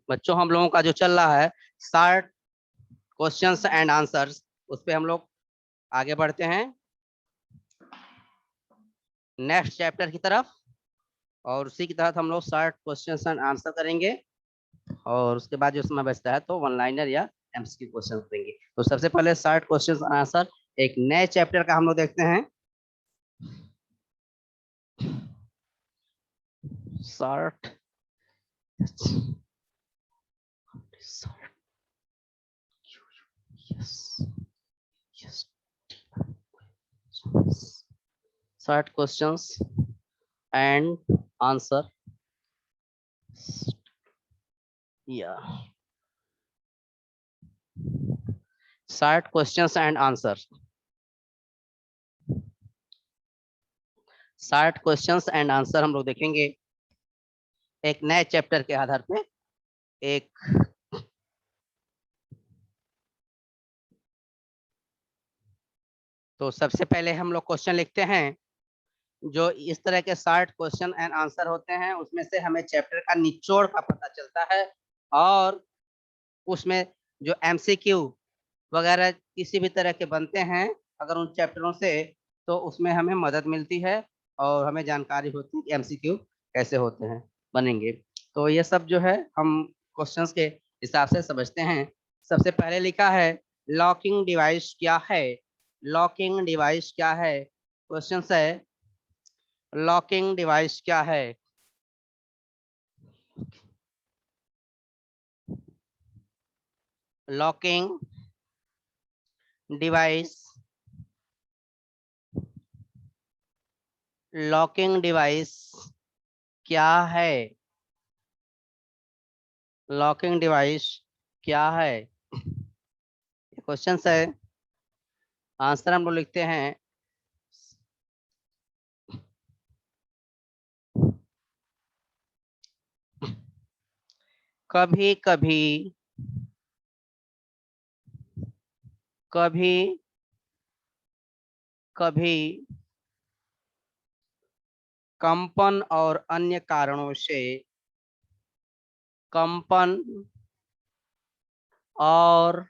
बच्चों हम लोगों का जो चल रहा है शॉर्ट क्वेश्चंस एंड आंसर्स, उस पे हम लोग आगे बढ़ते हैं नेक्स्ट चैप्टर की तरफ, और उसी की तहत हम लोग शॉर्ट क्वेश्चंस एंड आंसर करेंगे, और उसके बाद जो समय बचता है तो वन लाइनर या एमसीक्यू क्वेश्चन करेंगे। तो सबसे पहले शॉर्ट क्वेश्चंस एंड आंसर एक नए चैप्टर का हम लोग देखते हैं। Short short questions and answer या short questions and answer, short questions and answer हम लोग देखेंगे एक नए चैप्टर के आधार पे। एक तो सबसे पहले हम लोग क्वेश्चन लिखते हैं। जो इस तरह के शॉर्ट क्वेश्चन एंड आंसर होते हैं उसमें से हमें चैप्टर का निचोड़ का पता चलता है, और उसमें जो एमसीक्यू वगैरह किसी भी तरह के बनते हैं अगर उन चैप्टरों से, तो उसमें हमें मदद मिलती है और हमें जानकारी होती है कि एमसीक्यू कैसे होते हैं बनेंगे। तो ये सब जो है हम क्वेश्चंस के हिसाब से समझते हैं। सबसे पहले लिखा है लॉकिंग डिवाइस क्या है। लॉकिंग डिवाइस क्या है, क्वेश्चन है लॉकिंग डिवाइस क्या है। लॉकिंग डिवाइस, लॉकिंग डिवाइस क्या है। लॉकिंग डिवाइस क्या है, क्वेश्चन है। आंसर हम लोग लिखते हैं कभी कभी, कभी कभी कंपन और अन्य कारणों से, कंपन और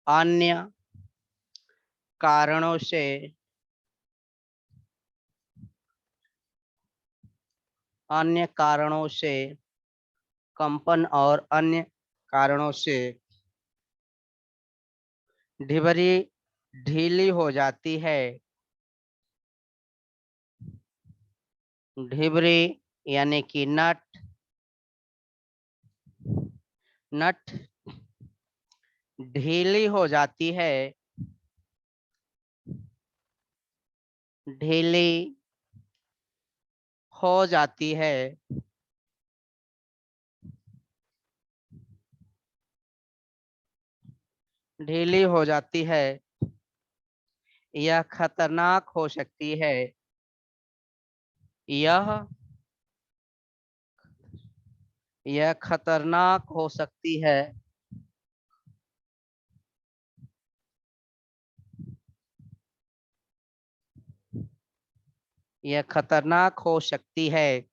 अन्य कारणों से, अन्य कारणों से, कंपन और अन्य कारणों से ढिबरी ढीली हो जाती है। ढिबरी यानी कि नट, नट ढीली हो जाती है, ढीली हो जाती है। ढीली हो जाती है, यह खतरनाक हो सकती है। यह यह खतरनाक हो सकती है। यह खतरनाक हो सकती है,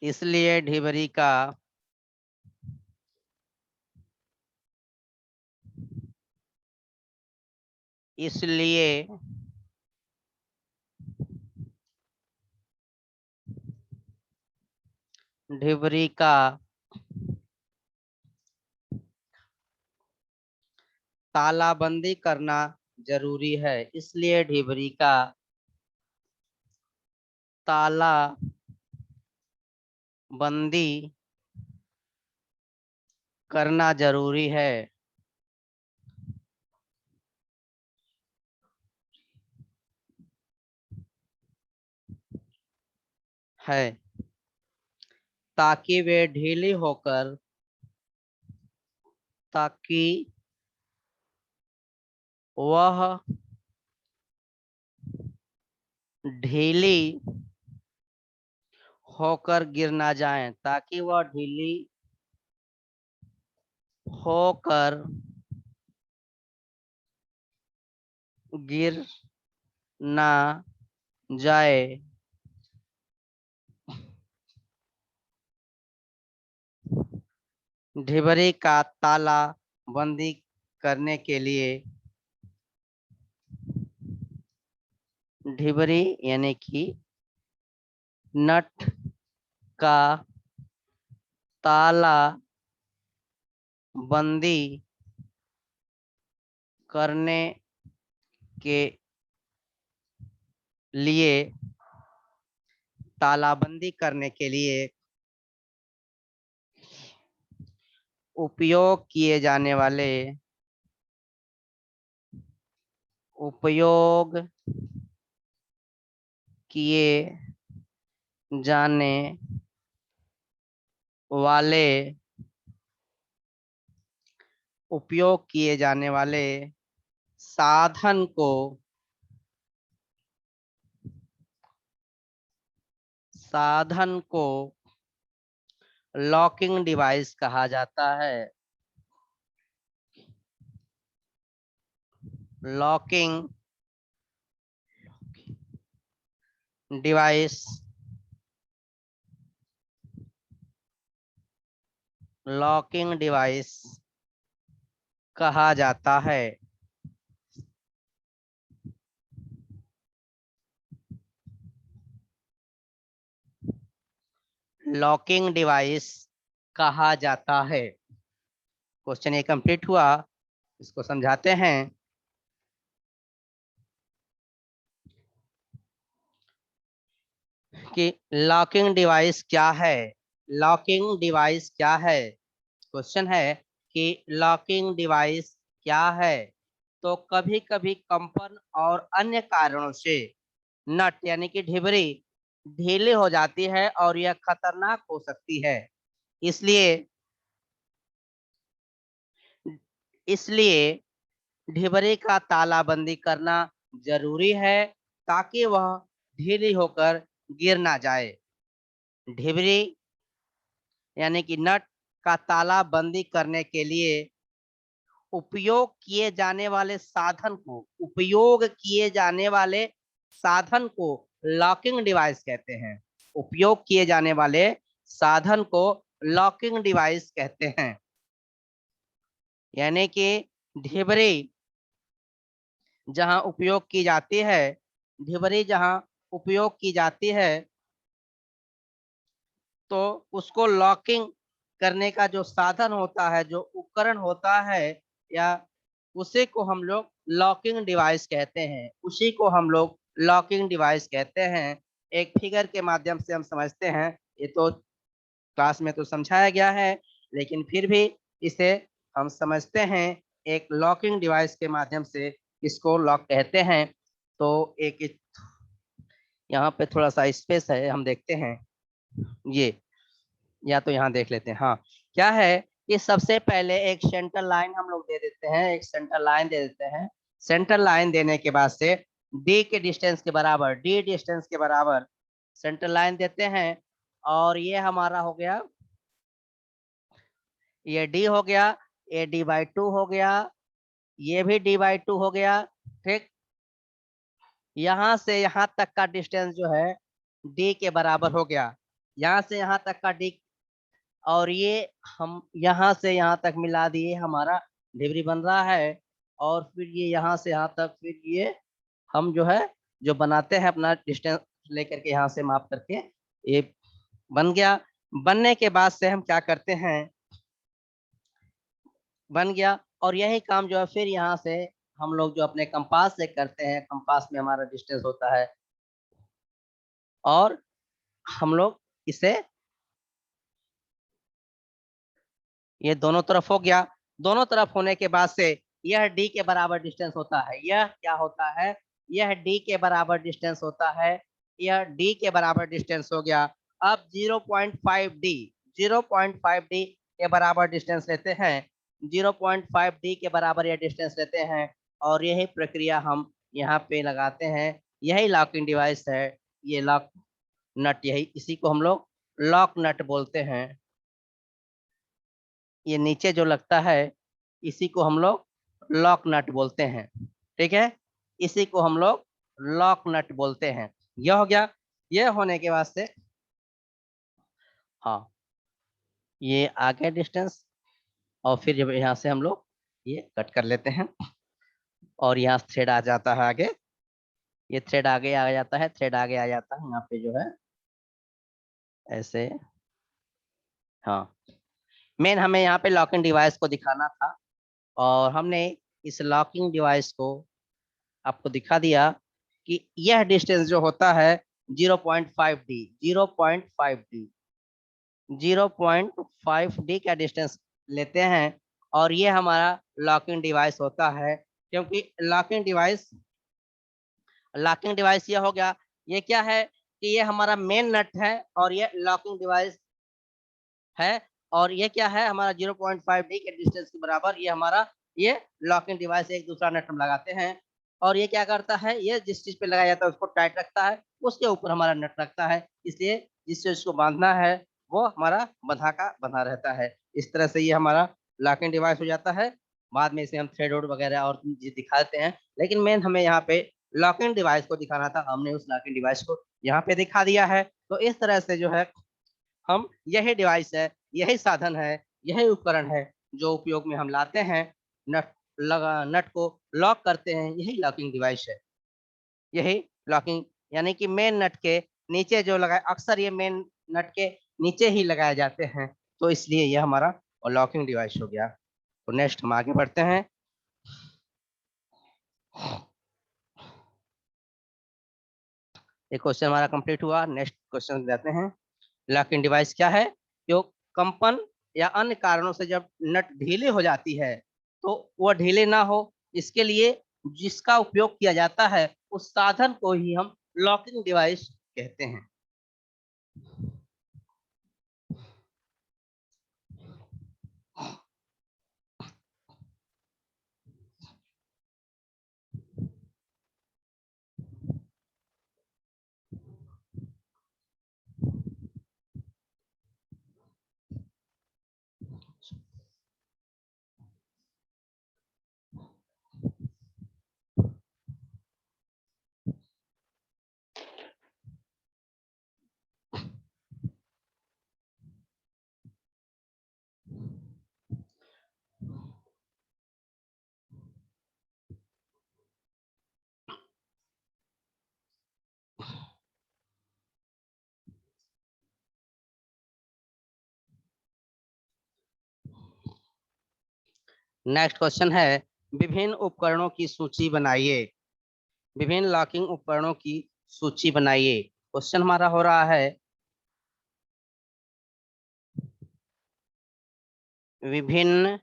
इसलिए ढिबरी का इसलिए ढिबरी का तालाबंदी करना जरूरी है। इसलिए ढिबरी का तालाबंदी करना जरूरी है ताकि वे ढीली होकर, ताकि वह ढीली होकर गिर ना जाए, ताकि वह ढीली होकर गिर ना जाए। ढिबरी का ताला बंदी करने के लिए, ढिबरी यानी कि नट का ताला बंदी करने के लिए, तालाबंदी करने के लिए उपयोग किए जाने वाले, उपयोग किए जाने वाले, उपयोग किए जाने वाले साधन को, साधन को लॉकिंग डिवाइस कहा जाता है। लॉकिंग डिवाइस, लॉकिंग डिवाइस कहा जाता है। लॉकिंग डिवाइस कहा जाता है। क्वेश्चन ये कंप्लीट हुआ, इसको समझाते हैं। कि लॉकिंग डिवाइस क्या है, लॉकिंग डिवाइस क्या है। क्वेश्चन है कि लॉकिंग डिवाइस क्या है। तो कभी कभी कंपन और अन्य कारणों से नट यानी कि ढिबरी ढीली हो जाती है और यह खतरनाक हो सकती है। इसलिए इसलिए ढिबरी का तालाबंदी करना जरूरी है ताकि वह ढीली होकर गिर ना जाए। ढिबरी यानी कि नट का ताला बंदी करने के लिए उपयोग किए जाने वाले साधन को, उपयोग किए जाने वाले साधन को लॉकिंग डिवाइस कहते हैं। उपयोग किए जाने वाले साधन को लॉकिंग डिवाइस कहते हैं। यानी कि ढिबरी जहां उपयोग की जाती है, ढिबरी जहां उपयोग की जाती है, तो उसको लॉकिंग करने का जो साधन होता है, जो उपकरण होता है, या उसी को हम लोग लॉकिंग डिवाइस कहते हैं। उसी को हम लोग लॉकिंग डिवाइस कहते हैं। एक फिगर के माध्यम से हम समझते हैं। ये तो क्लास में तो समझाया गया है, लेकिन फिर भी इसे हम समझते हैं एक लॉकिंग डिवाइस के माध्यम से, इसको लॉक कहते हैं। तो एक यहाँ पे थोड़ा सा स्पेस है, हम देखते हैं ये, या तो यहाँ देख लेते हैं। हाँ, क्या है कि सबसे पहले एक सेंटर लाइन हम लोग दे देते हैं, एक सेंटर लाइन दे देते हैं। सेंटर लाइन देने के बाद से डी के डिस्टेंस के बराबर, डी डिस्टेंस के बराबर सेंटर लाइन देते हैं। और ये हमारा हो गया, ये डी हो गया, ये डी/2 हो गया, ये भी डी/2 हो गया। ठीक, यहाँ से यहाँ तक का डिस्टेंस जो है डी के बराबर हो गया। यहाँ से यहाँ तक का डी, और ये हम यहाँ से यहाँ तक मिला दिए, हमारा ढिबरी बन रहा है। और फिर ये यहाँ से यहाँ तक, फिर ये हम जो है जो बनाते हैं अपना डिस्टेंस लेकर के, यहाँ से माप करके ये बन गया। बनने के बाद से हम क्या करते हैं, बन गया, और यही काम जो है फिर यहाँ से हम लोग जो अपने कंपास से करते हैं, कंपास में हमारा डिस्टेंस होता है, और हम लोग इसे, ये दोनों तरफ हो गया। दोनों तरफ होने के बाद से यह डी के बराबर डिस्टेंस होता है। यह क्या होता है, यह डी के बराबर डिस्टेंस होता है। यह डी के बराबर डिस्टेंस हो गया। अब 0.5 डी, 0.5 डी के बराबर डिस्टेंस लेते हैं। 0.5 डी के बराबर यह डिस्टेंस लेते हैं, और यही प्रक्रिया हम यहाँ पे लगाते हैं। यही लॉकिंग डिवाइस है, ये लॉक नट, यही इसी को हम लोग लॉक नट बोलते हैं। ये नीचे जो लगता है इसी को हम लोग लॉक नट बोलते हैं। ठीक है, इसी को हम लोग लॉक नट बोलते हैं। यह हो गया। यह होने के बाद से हाँ, ये आ गया डिस्टेंस, और फिर जब यहाँ से हम लोग ये कट कर लेते हैं और यहाँ थ्रेड आ जाता है आगे, ये थ्रेड आगे आ जाता है, थ्रेड आगे आ जाता है यहाँ पे जो है ऐसे। हाँ, मेन हमें यहाँ पे लॉकिंग डिवाइस को दिखाना था, और हमने इस लॉकिंग डिवाइस को आपको दिखा दिया कि यह डिस्टेंस जो होता है 0.5D, 0.5D, 0.5D का डिस्टेंस लेते हैं, और ये हमारा लॉकिंग डिवाइस होता है। क्योंकि लॉकिंग डिवाइस ये हो गया, ये क्या है कि ये हमारा मेन नट है और ये लॉकिंग डिवाइस है, और ये क्या है हमारा 0.5D के डिस्टेंस के बराबर ये हमारा ये लॉकिंग डिवाइस एक दूसरा नट हम लगाते हैं, और ये क्या करता है, ये जिस चीज पे लगाया जाता है उसको टाइट रखता है, उसके ऊपर हमारा नट रखता है, इसलिए जिस चीज को बांधना है वो हमारा बंधा का बंधा रहता है। इस तरह से ये हमारा लॉकिंग डिवाइस हो जाता है। बाद में इसे हम थ्रेड वगैरह और चीज दिखाते हैं, लेकिन मेन हमें यहाँ पे लॉकिंग डिवाइस को दिखाना था, हमने उस लॉकिंग डिवाइस को यहाँ पे दिखा दिया है। तो इस तरह से जो है हम यही डिवाइस है, यही साधन है, यही उपकरण है जो उपयोग में हम लाते हैं, नट को लॉक करते हैं, यही लॉकिंग डिवाइस है। यही लॉकिंग यानी कि मेन नट के नीचे जो लगाए, अक्सर ये मेन नट के नीचे ही लगाए जाते हैं, तो इसलिए ये हमारा लॉकिंग डिवाइस हो गया। तो नेक्स्ट हम आगे बढ़ते हैं। ये क्वेश्चन हमारा कंप्लीट हुआ, नेक्स्ट क्वेश्चन जाते हैं। लॉकिंग डिवाइस क्या है? जो कंपन या अन्य कारणों से जब नट ढीले हो जाती है तो वह ढीले ना हो, इसके लिए जिसका उपयोग किया जाता है उस साधन को ही हम लॉकिंग डिवाइस कहते हैं। नेक्स्ट क्वेश्चन है, विभिन्न उपकरणों की सूची बनाइए। विभिन्न लॉकिंग उपकरणों की सूची बनाइए। क्वेश्चन हमारा हो रहा है विभिन्न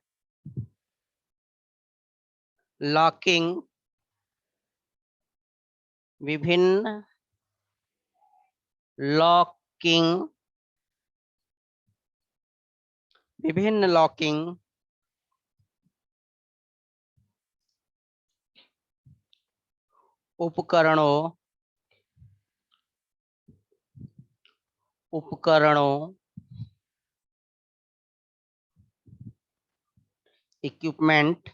लॉकिंग विभिन्न लॉकिंग विभिन्न लॉकिंग उपकरणों उपकरणों इक्विपमेंट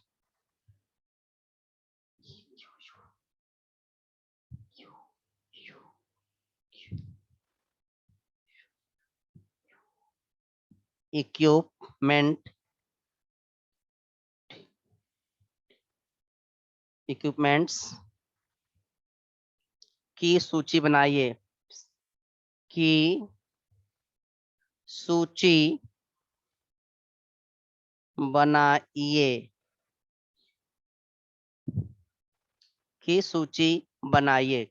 इक्विपमेंट इक्विपमेंट्स की सूची बनाइए। की सूची बनाइए। की सूची बनाइए।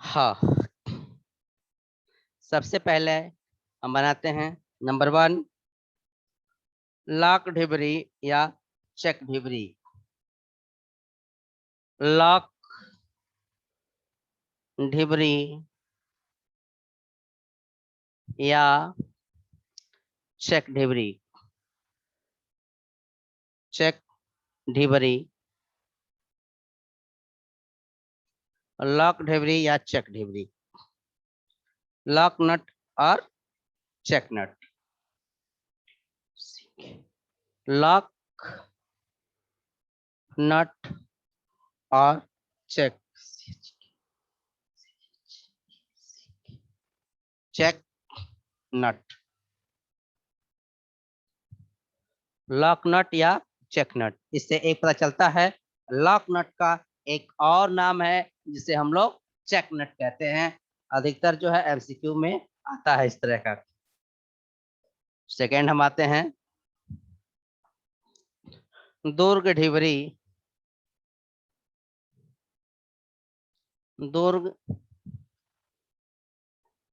हाँ, सबसे पहले हम बनाते हैं नंबर 1, लॉक ढिबरी या चेक ढिबरी। लॉक ढिबरी या चेक ढिबरी। चेक ढिबरी, लॉक ढिबरी या चेक ढिबरी, लॉक नट और चेक नट। लॉक नट और चेक चेक नट, लॉक नट या चेक नट। इससे एक पता चलता है लॉक नट का एक और नाम है जिसे हम लोग चेक नट कहते हैं। अधिकतर जो है एमसीक्यू में आता है इस तरह का। सेकेंड हम आते हैं दुर्ग ढिबरी। दुर्ग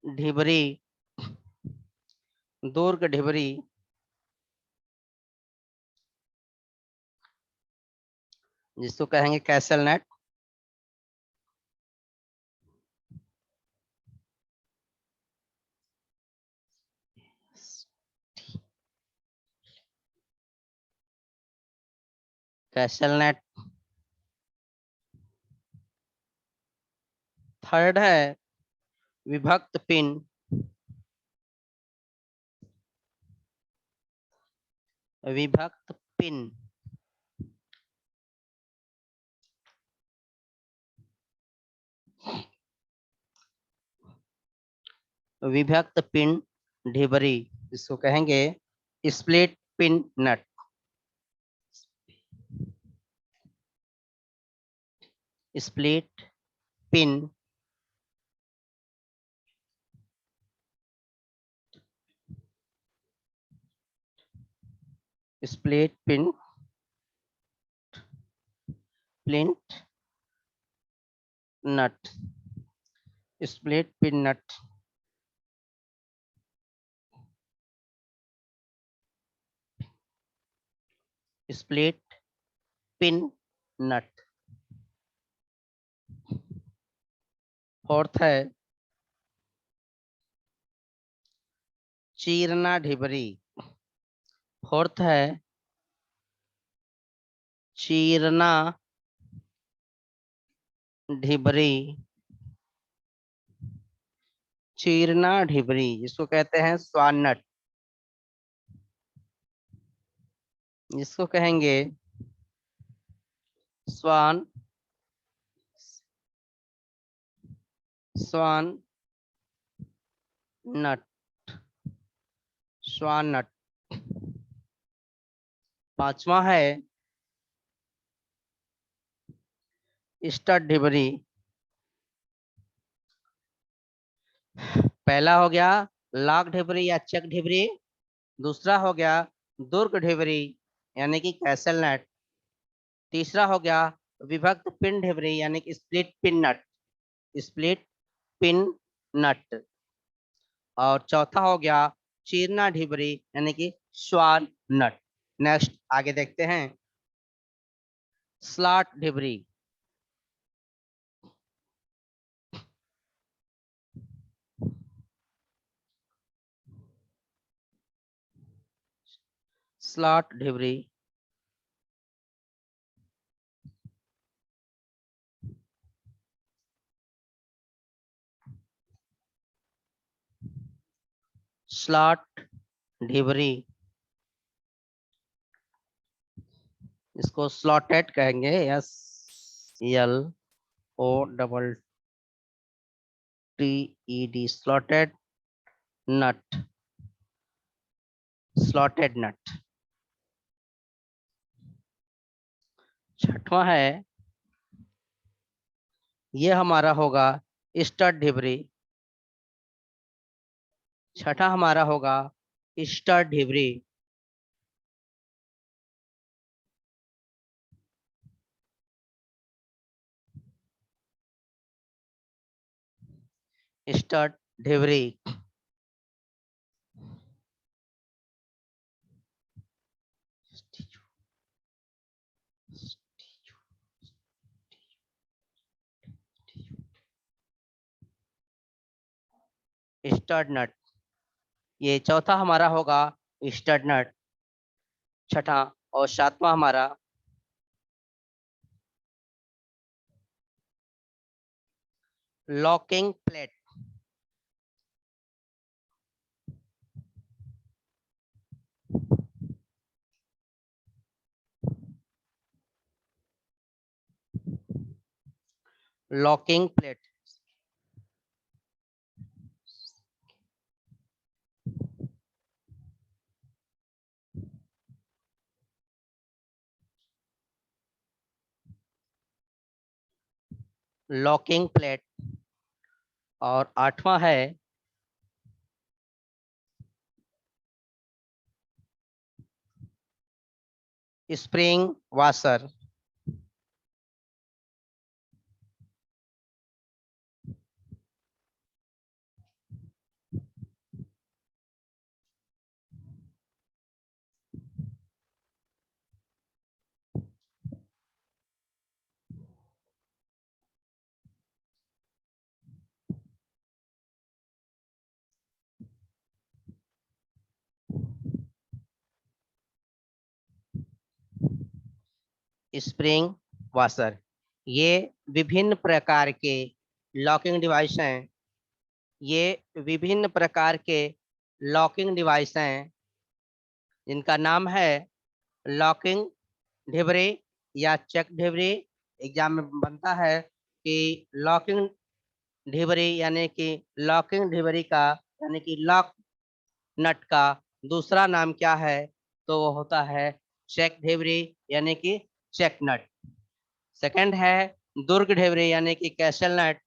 ढिबरी, दुर्ग ढिबरी जिसको कहेंगे castle net. Castle net. Third है विभक्त पिन। विभक्त पिन, विभक्त पिन ढिबरी जिसको कहेंगे split pin nut. Split pin split pin split nut, split pin nut. Split pin nut. Fourth है चीरना ढिबरी। फोर्थ है चीरना ढिबरी। चीरना ढिबरी जिसको कहते हैं स्वान नट, जिसको कहेंगे स्वान स्वान नट। स्वान नट। पांचवा है स्टड ढिबरी। पहला हो गया लॉक ढिबरी या चेक ढिबरी। दूसरा हो गया दुर्ग ढिबरी यानी कि कैसल नट। तीसरा हो गया विभक्त पिन ढिबरी यानी कि split pin nut, split pin नट। और चौथा हो गया चीरना ढिबरी यानी कि स्वान नट। नेक्स्ट आगे देखते हैं स्लॉट ढिबरी। स्लॉट ढिबरी, स्लॉट ढिबरी इसको स्लॉटेड कहेंगे। S L O double T E D, slotted nut, slotted nut. छठवां है ये हमारा होगा स्टड ढिबरी। छठा हमारा होगा स्टड ढिबरी। स्टड ढिबरी स्टड नट। ये चौथा हमारा होगा स्टड नट। छठा और सातवां हमारा locking plate. Locking plate. Locking plate. और 8वां है स्प्रिंग वाशर। स्प्रिंग वाशर, ये विभिन्न प्रकार के लॉकिंग डिवाइस हैं। ये विभिन्न प्रकार के लॉकिंग डिवाइस हैं जिनका नाम है लॉकिंग ढिबरी या चेक ढिबरी। एग्जाम में बनता है कि लॉकिंग ढिबरी यानी कि लॉकिंग ढिबरी का यानी कि लॉक नट का दूसरा नाम क्या है, तो वो होता है चेक ढिबरी यानी कि चेक नट। सेकंड है दुर्ग ढिबरी यानी कि कैसल नट।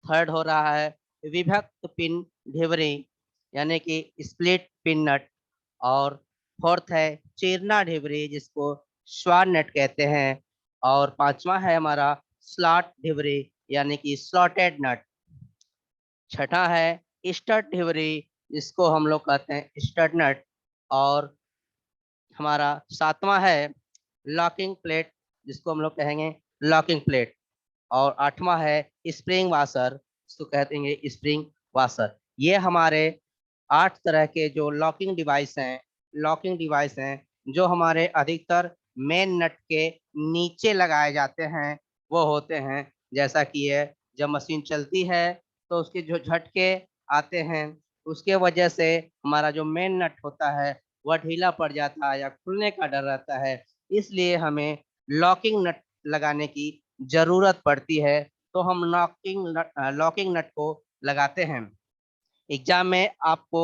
थर्ड हो रहा है विभक्त पिन ढिबरी यानी कि स्प्लिट पिन नट। और फोर्थ है चीरना ढिबरी जिसको स्वान नट कहते हैं। और 5वां है हमारा स्लॉट ढिबरी यानी कि स्लॉटेड नट। छठा है स्टड ढिबरी जिसको हम लोग कहते हैं स्टड नट। और हमारा 7वां है लॉकिंग प्लेट जिसको हम लोग कहेंगे लॉकिंग प्लेट। और 8वां है स्प्रिंग वाशर जिसको कहते हैं स्प्रिंग वाशर। ये हमारे 8 तरह के जो लॉकिंग डिवाइस हैं जो हमारे अधिकतर मेन नट के नीचे लगाए जाते हैं। वो होते हैं जैसा कि ये जब मशीन चलती है तो उसके जो झटके आते हैं उसके वजह से हमारा जो मेन नट होता है वह ढीला पड़ जाता है या खुलने का डर रहता है। इसलिए हमें लॉकिंग नट लगाने की जरूरत पड़ती है, तो हम लॉकिंग नट को लगाते हैं। एग्जाम में आपको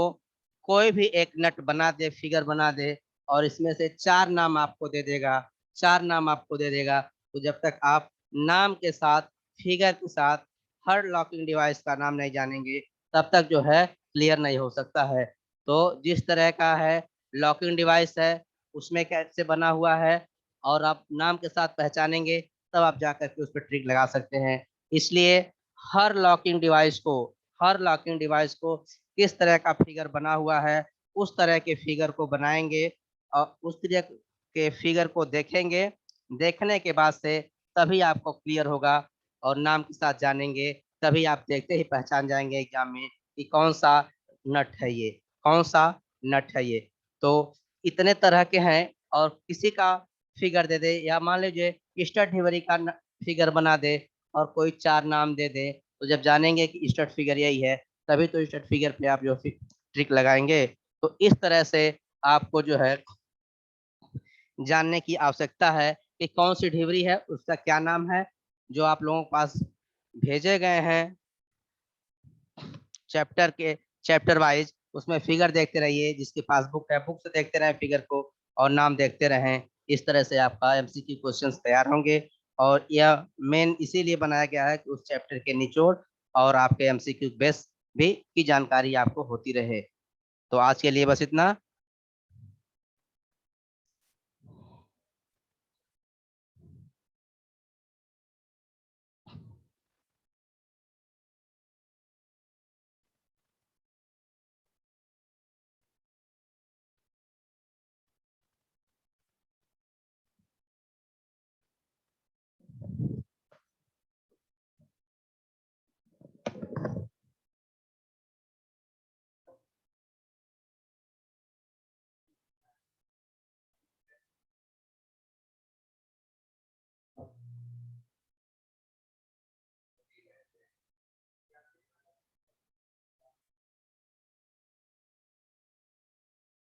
कोई भी एक नट बना दे, फिगर बना दे और इसमें से 4 नाम आपको दे देगा, 4 नाम आपको दे देगा, तो जब तक आप नाम के साथ फिगर के साथ हर लॉकिंग डिवाइस का नाम नहीं जानेंगे तब तक जो है क्लियर नहीं हो सकता है। तो जिस तरह का है लॉकिंग डिवाइस है उसमें कैसे बना हुआ है और आप नाम के साथ पहचानेंगे तब आप जाकर के उस पर ट्रिक लगा सकते हैं। इसलिए हर लॉकिंग डिवाइस को हर लॉकिंग डिवाइस को किस तरह का फिगर बना हुआ है उस तरह के फिगर को बनाएंगे और उस तरह के फिगर को देखेंगे। देखने के बाद से तभी आपको क्लियर होगा और नाम के साथ जानेंगे, तभी आप देखते ही पहचान जाएंगे एग्जाम में कि कौन सा नट है ये, कौन सा नट है ये। तो इतने तरह के हैं और किसी का फिगर दे दे या मान लीजिए स्टड ढिबरी का फिगर बना दे और कोई 4 नाम दे दे, तो जब जानेंगे कि स्टड फिगर यही है तभी तो स्टड फिगर पे आप जो ट्रिक लगाएंगे। तो इस तरह से आपको जो है जानने की आवश्यकता है कि कौन सी ढिबरी है, उसका क्या नाम है। जो आप लोगों के पास भेजे गए हैं चैप्टर वाइज उसमें फिगर देखते रहिए, जिसके पास बुक है बुक से देखते रहें फिगर को और नाम देखते रहें। इस तरह से आपका एमसीक्यू क्वेश्चंस तैयार होंगे और यह मेन इसीलिए बनाया गया है कि उस चैप्टर के निचोड़ और आपके एमसीक्यू बेस भी की जानकारी आपको होती रहे। तो आज के लिए बस इतना।